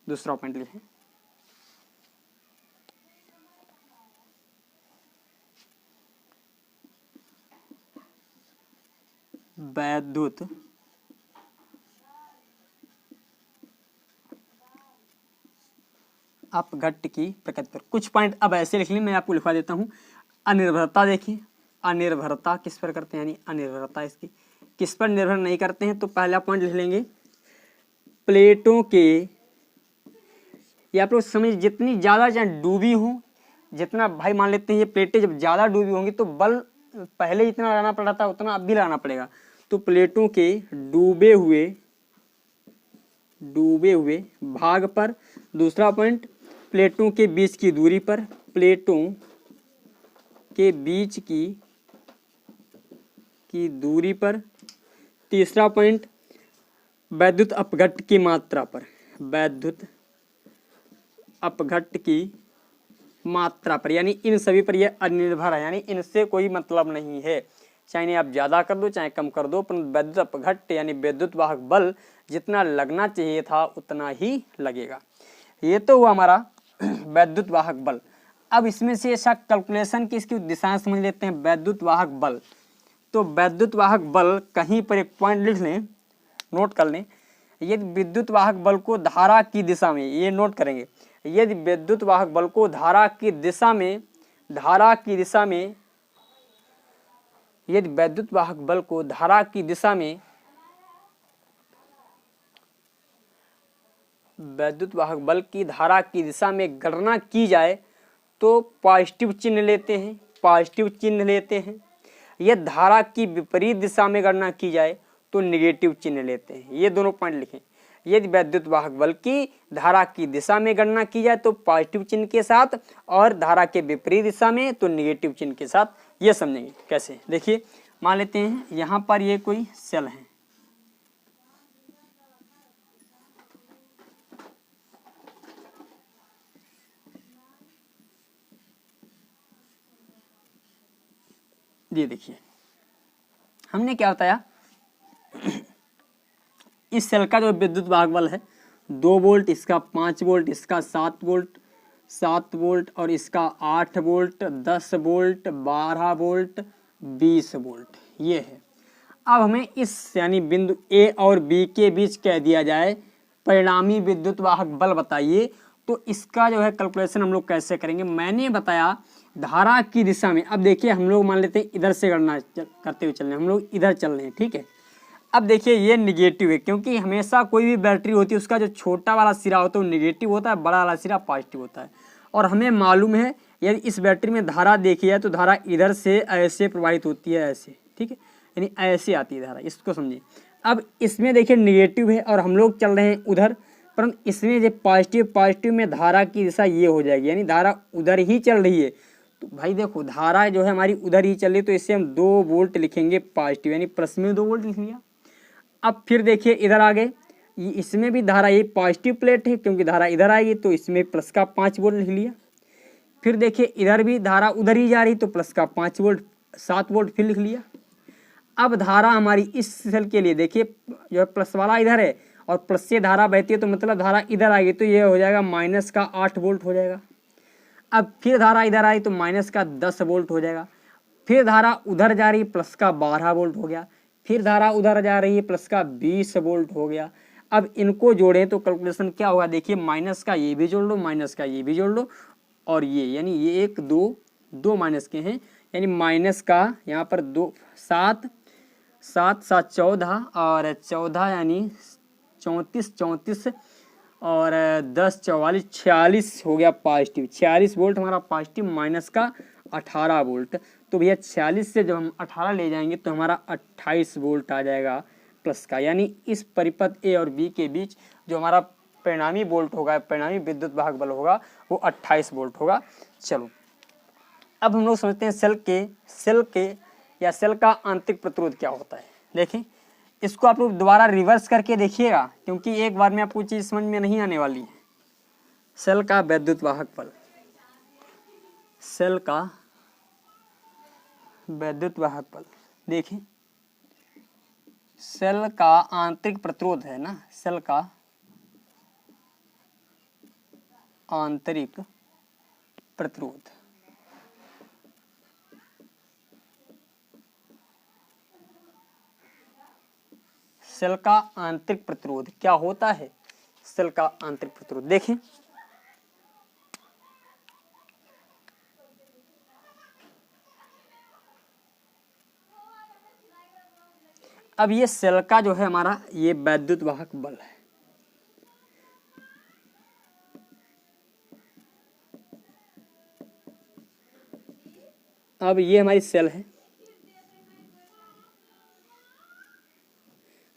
दूसरा पॉइंट लिखें, वैद्युत अपघट्य की प्रकृति पर। कुछ पॉइंट अब ऐसे लिख लें, मैं आपको लिखवा देता हूँ। अनिर्भरता देखिए, अनिर्भरता किस पर करते हैं, यानी अनिर्भरता इसकी किस पर निर्भर नहीं करते हैं। तो पहला पॉइंट लिख लेंगे, प्लेटों के, ये आप लोग समझ, जितनी ज़्यादा चाहे डूबी हो, जितना भाई मान लेते हैं ये प्लेटें जब ज़्यादा डूबी होंगी तो बल पहले जितना लगाना पड़ा था उतना अब भी लगाना पड़ेगा। तो प्लेटों के डूबे हुए भाग पर। दूसरा पॉइंट, प्लेटों के बीच की दूरी पर, प्लेटों के बीच की दूरी पर। तीसरा पॉइंट, वैद्युत अपघट्य की मात्रा पर, वैद्युत अपघट्य की मात्रा पर, यानी इन सभी पर यह अनिर्भर है, यानी इनसे कोई मतलब नहीं है, चाहे इन्हें आप ज़्यादा कर दो चाहे कम कर दो, पर वैद्युत अपघट्य यानी विद्युत वाहक बल जितना लगना चाहिए था उतना ही लगेगा। ये तो हुआ हमारा वैद्युत वाहक बल। अब इसमें से ऐसा कैलकुलेशन की इसकी दिशाएं समझ लेते हैं। वैद्युत वाहक बल, तो वैद्युत वाहक बल कहीं पर एक पॉइंट लिख लें, नोट कर लें। यदि विद्युत वाहक बल को धारा की दिशा में, ये नोट करेंगे, यदि विद्युत वाहक बल को धारा की दिशा में, यदि वैद्युत वाहक बल को धारा की दिशा में, वैद्युत वाहक बल की धारा की दिशा में गणना की जाए तो पॉजिटिव चिन्ह लेते हैं, पॉजिटिव चिन्ह लेते हैं। यदि धारा की विपरीत दिशा में गणना की जाए तो नेगेटिव चिन्ह लेते हैं। ये दोनों पॉइंट लिखें। यदि वैद्युत वाहक बल की धारा की दिशा में गणना की जाए तो पॉजिटिव चिन्ह के साथ, और धारा के विपरीत दिशा में तो नेगेटिव चिन्ह के साथ। ये समझेंगे कैसे, देखिए मान लेते हैं यहाँ पर ये कोई सेल है, ये देखिए हमने क्या बताया, इस सेल का जो विद्युत वाहक बल है 2 वोल्ट, इसका 5 वोल्ट, इसका 7 वोल्ट और इसका 8 वोल्ट, 10 वोल्ट, 12 वोल्ट, 20 वोल्ट, ये है। अब हमें इस यानी बिंदु ए और बी के बीच कह दिया जाए परिणामी विद्युत वाहक बल बताइए, तो इसका जो है कैलकुलेशन हम लोग कैसे करेंगे। मैंने बताया धारा की दिशा में। अब देखिए हम लोग मान लेते हैं इधर से गणना करते हुए चल रहे हैं, हम लोग इधर चल रहे हैं, ठीक है। अब देखिए ये निगेटिव है, क्योंकि हमेशा कोई भी बैटरी होती है उसका जो छोटा वाला सिरा होता है वो निगेटिव होता है, बड़ा वाला सिरा पॉजिटिव होता है। और हमें मालूम है यदि इस बैटरी में धारा देखी जाए तो धारा इधर से ऐसे प्रवाहित होती है, ऐसे, ठीक है, यानी ऐसे आती है धारा, इसको समझिए। अब इसमें देखिए निगेटिव है और हम लोग चल रहे हैं उधर, परंतु इसमें जो पॉजिटिव में धारा की दिशा ये हो जाएगी, यानी धारा उधर ही चल रही है। तो भाई देखो धारा जो है हमारी उधर ही चल रही है, तो इससे हम 2 वोल्ट लिखेंगे पॉजिटिव, यानी प्लस में 2 वोल्ट लिख लिया। अब फिर देखिए इधर आ गए, इसमें भी धारा ये पॉजिटिव प्लेट है, क्योंकि धारा इधर आएगी तो इसमें प्लस का 5 वोल्ट लिख लिया। फिर देखिए इधर भी धारा उधर ही जा रही तो प्लस का 5 वोल्ट, 7 वोल्ट फिर लिख लिया। अब धारा हमारी इस सेल के लिए देखिए जो है प्लस वाला इधर है और प्लस से धारा बहती है, तो मतलब धारा इधर आएगी तो ये हो जाएगा माइनस का 8 वोल्ट हो जाएगा। अब फिर धारा इधर आई तो माइनस का 10 वोल्ट हो जाएगा। फिर धारा उधर जा रही है प्लस का 12 वोल्ट हो गया। फिर धारा उधर जा रही है प्लस का 20 वोल्ट हो गया। अब इनको जोड़ें तो कैलकुलेशन क्या होगा, देखिए माइनस का ये भी जोड़ लो, माइनस का ये भी जोड़ लो, और ये यानी ये 1 2 माइनस के हैं, यानी माइनस का यहाँ पर 2 7 7 7 14 और 14 यानी 34 और 10 44 46 हो गया पॉजिटिव, 46 वोल्ट हमारा पॉजिटिव, माइनस का 18 वोल्ट। तो भैया 46 से जब हम 18 ले जाएंगे तो हमारा 28 वोल्ट आ जाएगा प्लस का, यानी इस परिपथ ए और बी के बीच जो हमारा परिणामी वोल्ट होगा, परिणामी विद्युत वाहक बल होगा, वो 28 वोल्ट होगा। चलो अब हम लोग समझते हैं सेल का आंतरिक प्रतिरोध क्या होता है। देखें, इसको आप लोग दोबारा रिवर्स करके देखिएगा, क्योंकि एक बार में आपको चीज समझ में नहीं आने वाली है। सेल का विद्युत वाहक बल, सेल का विद्युत वाहक बल, देखें सेल का आंतरिक प्रतिरोध है ना, सेल का आंतरिक प्रतिरोध, सेल का आंतरिक प्रतिरोध क्या होता है? सेल का आंतरिक प्रतिरोध देखें, अब ये सेल का जो है हमारा ये वैद्युत वाहक बल है। अब ये हमारी सेल है,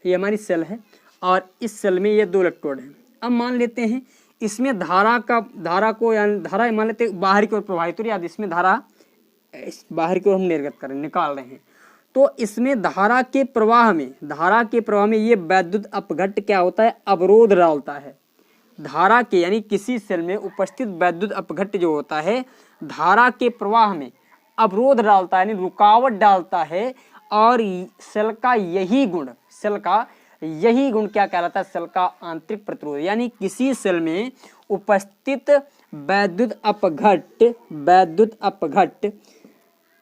ये हमारी सेल है और इस सेल में ये 2 इलेक्ट्रोड हैं। अब मान लेते हैं इसमें धारा को यानी धारा मान लेते हैं बाहर की ओर प्रवाहित हो रही है, इसमें धारा बाहर की ओर हम निर्गत कर निकाल रहे हैं। तो इसमें धारा के प्रवाह में ये वैद्युत अपघट्ट क्या होता है? अवरोध डालता है। धारा के यानी किसी सेल में उपस्थित वैद्युत अपघट्ट जो होता है धारा के प्रवाह में अवरोध डालता है, यानी रुकावट डालता है। और सेल का यही गुण क्या कहलाता है? सेल का आंतरिक प्रतिरोध, यानी किसी सेल में उपस्थित वैद्युत अपघट्ट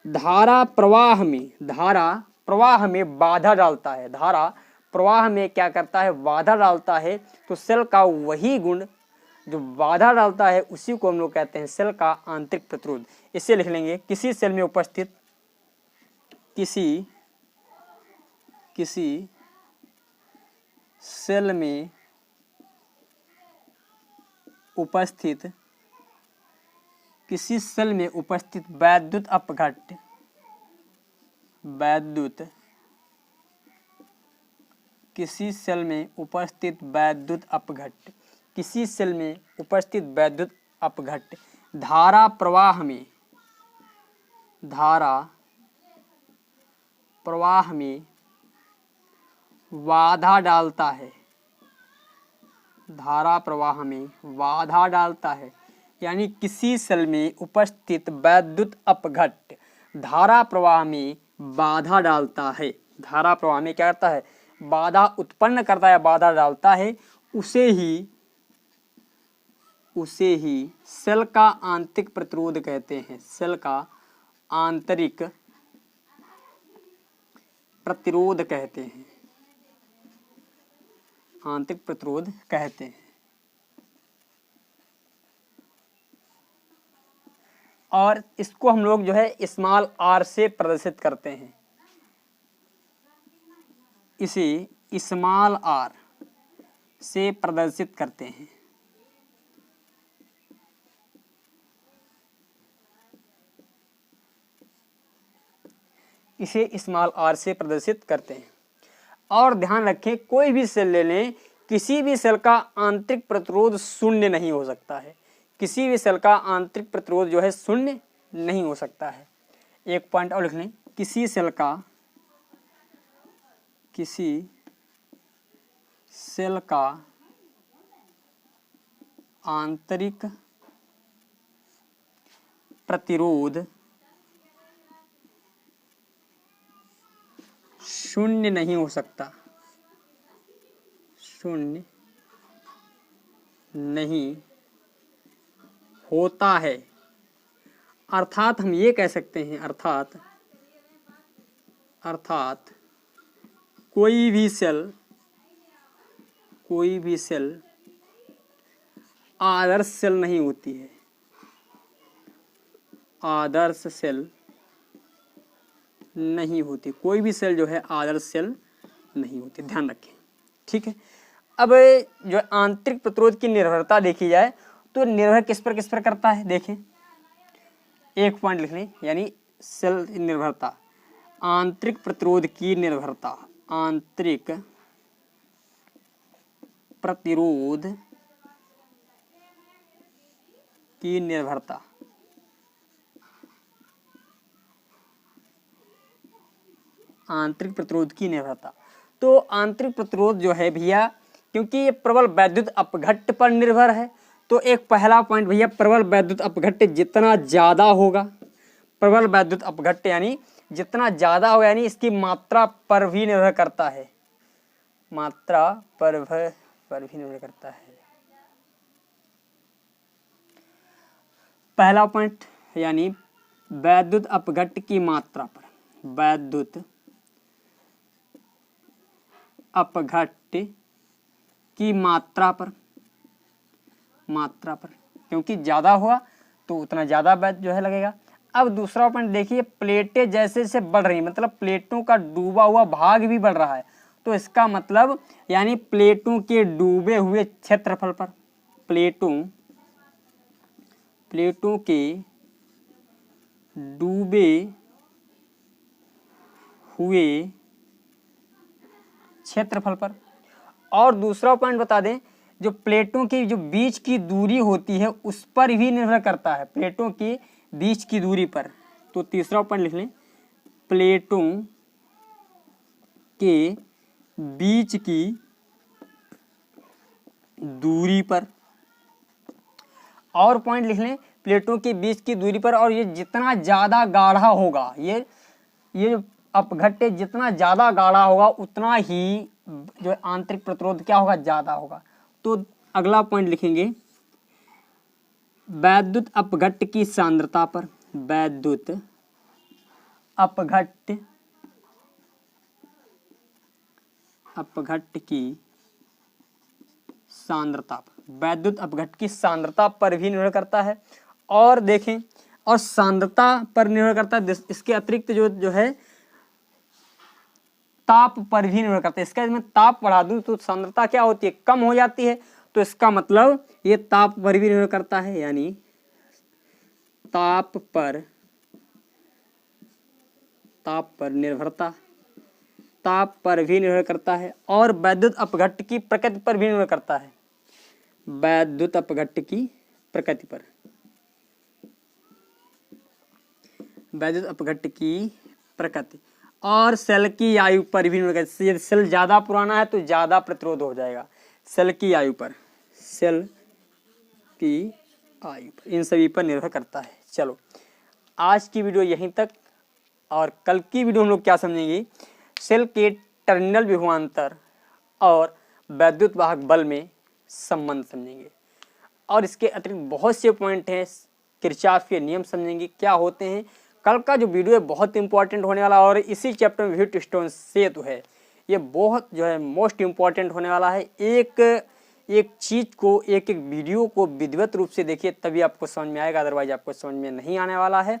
धारा प्रवाह में बाधा डालता है, धारा प्रवाह में क्या करता है? बाधा डालता है। तो सेल का वही गुण जो बाधा डालता है उसी को हम लोग कहते हैं सेल का आंतरिक प्रतिरोध। इसे लिख लेंगे, किसी सेल में उपस्थित किसी सेल में उपस्थित वैद्युत अपघट्ट धारा प्रवाह में बाधा डालता है, यानी किसी सेल में उपस्थित वैद्युत अपघट्ट धारा प्रवाह में बाधा डालता है, धारा प्रवाह में क्या करता है? बाधा उत्पन्न करता है, बाधा डालता है। उसे ही सेल का आंतरिक प्रतिरोध कहते हैं, सेल का आंतरिक प्रतिरोध कहते हैं, आंतरिक प्रतिरोध कहते हैं। और इसको हम लोग जो है स्मॉल r से प्रदर्शित करते हैं, इसे स्मॉल r से प्रदर्शित करते हैं। इसे स्मॉल r से प्रदर्शित करते हैं। और ध्यान रखें, कोई भी सेल ले लें, किसी भी सेल का आंतरिक प्रतिरोध शून्य नहीं हो सकता है, किसी भी सेल का आंतरिक प्रतिरोध जो है शून्य नहीं हो सकता है। एक पॉइंट और लिख लें, किसी सेल का आंतरिक प्रतिरोध शून्य नहीं हो सकता, शून्य नहीं होता है। अर्थात हम ये कह सकते हैं, अर्थात कोई भी सेल आदर्श सेल नहीं होती है, आदर्श सेल नहीं होती, कोई भी सेल जो है आदर्श सेल नहीं होती, ध्यान रखें। ठीक है, अब जो आंतरिक प्रतिरोध की निर्भरता देखी जाए तो निर्भर किस पर करता है? देखें, एक पॉइंट लिख लें, यानी सेल निर्भरता, आंतरिक प्रतिरोध की निर्भरता, आंतरिक प्रतिरोध की निर्भरता, आंतरिक प्रतिरोध की निर्भरता। तो आंतरिक प्रतिरोध जो है भैया, क्योंकि ये प्रबल वैद्युत अपघट्ट पर निर्भर है, तो एक पहला पॉइंट भैया, प्रबल वैद्युत अपघट्ट जितना ज़्यादा होगा, प्रबल वैद्युत अपघट्ट यानी जितना ज़्यादा होगा, यानी इसकी मात्रा पर भी निर्भर करता है, मात्रा पर भी निर्भर करता है। पहला पॉइंट यानी वैद्युत अपघट्ट की मात्रा पर, वैद्युत अपघट्ट की मात्रा पर, क्योंकि ज़्यादा हुआ तो उतना ज़्यादा वैद्युत जो है लगेगा। अब दूसरा पॉइंट देखिए, प्लेटें जैसे जैसे बढ़ रही, मतलब प्लेटों का डूबा हुआ भाग भी बढ़ रहा है, तो इसका मतलब यानी प्लेटों के डूबे हुए क्षेत्रफल पर, प्लेटों के डूबे हुए क्षेत्रफल पर। और दूसरा पॉइंट बता दें, जो प्लेटों की जो बीच की दूरी होती है उस पर भी निर्भर करता है, प्लेटों की बीच की दूरी पर। तो तीसरा पॉइंट लिख लें, प्लेटों के बीच की दूरी पर। और पॉइंट लिख लें, प्लेटों के बीच की दूरी पर, और ये जितना ज़्यादा गाढ़ा होगा, ये अपघट्ट जितना ज़्यादा गाढ़ा होगा उतना ही जो आंतरिक प्रतिरोध क्या होगा, ज़्यादा होगा। तो अगला पॉइंट लिखेंगे, वैद्युत अपघट्ट की सांद्रता पर, वैद्युत अपघट्ट की सांद्रता पर, वैद्युत अपघट्ट की सांद्रता पर भी निर्भर करता है। और देखें, और सांद्रता पर निर्भर करता है, इसके अतिरिक्त जो है ताप पर भी निर्भर करता है। इसका मैं ताप बढ़ा दूं तो सांद्रता क्या होती है, कम हो जाती है, तो इसका मतलब ये ताप पर भी निर्भर करता है, यानी ताप पर निर्भरता, ताप पर भी निर्भर करता है। और वैद्युत अपघट्ट की प्रकृति पर भी निर्भर करता है, वैद्युत अपघट्ट की प्रकृति पर, वैद्युत अपघट्ट की प्रकृति। और सेल की आयु पर भी निर्भर करता है, यदि सेल ज़्यादा पुराना है तो ज़्यादा प्रतिरोध हो जाएगा, सेल की आयु पर, सेल की आयु पर, इन सभी पर निर्भर करता है। चलो आज की वीडियो यहीं तक, और कल की वीडियो हम लोग क्या समझेंगे, सेल के टर्मिनल विभवांतर और वैद्युत वाहक बल में संबंध समझेंगे। और इसके अतिरिक्त बहुत से पॉइंट हैं, किरचॉफ के नियम समझेंगे क्या होते हैं। कल का जो वीडियो है बहुत इंपॉर्टेंट होने वाला, और इसी चैप्टर में व्हीटस्टोन सेतु है, ये बहुत जो है मोस्ट इम्पॉर्टेंट होने वाला है। एक चीज़ को, एक वीडियो को विधिवत रूप से देखिए, तभी आपको समझ में आएगा, अदरवाइज आपको समझ में नहीं आने वाला है।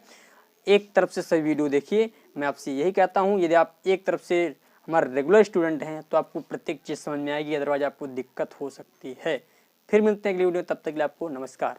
एक तरफ से सभी वीडियो देखिए, मैं आपसे यही कहता हूँ। यदि आप एक तरफ से हमारे रेगुलर स्टूडेंट हैं तो आपको प्रत्येक चीज़ समझ में आएगी, अदरवाइज आपको दिक्कत हो सकती है। फिर मिलते हैं अगली वीडियो, तब तक के लिए आपको नमस्कार।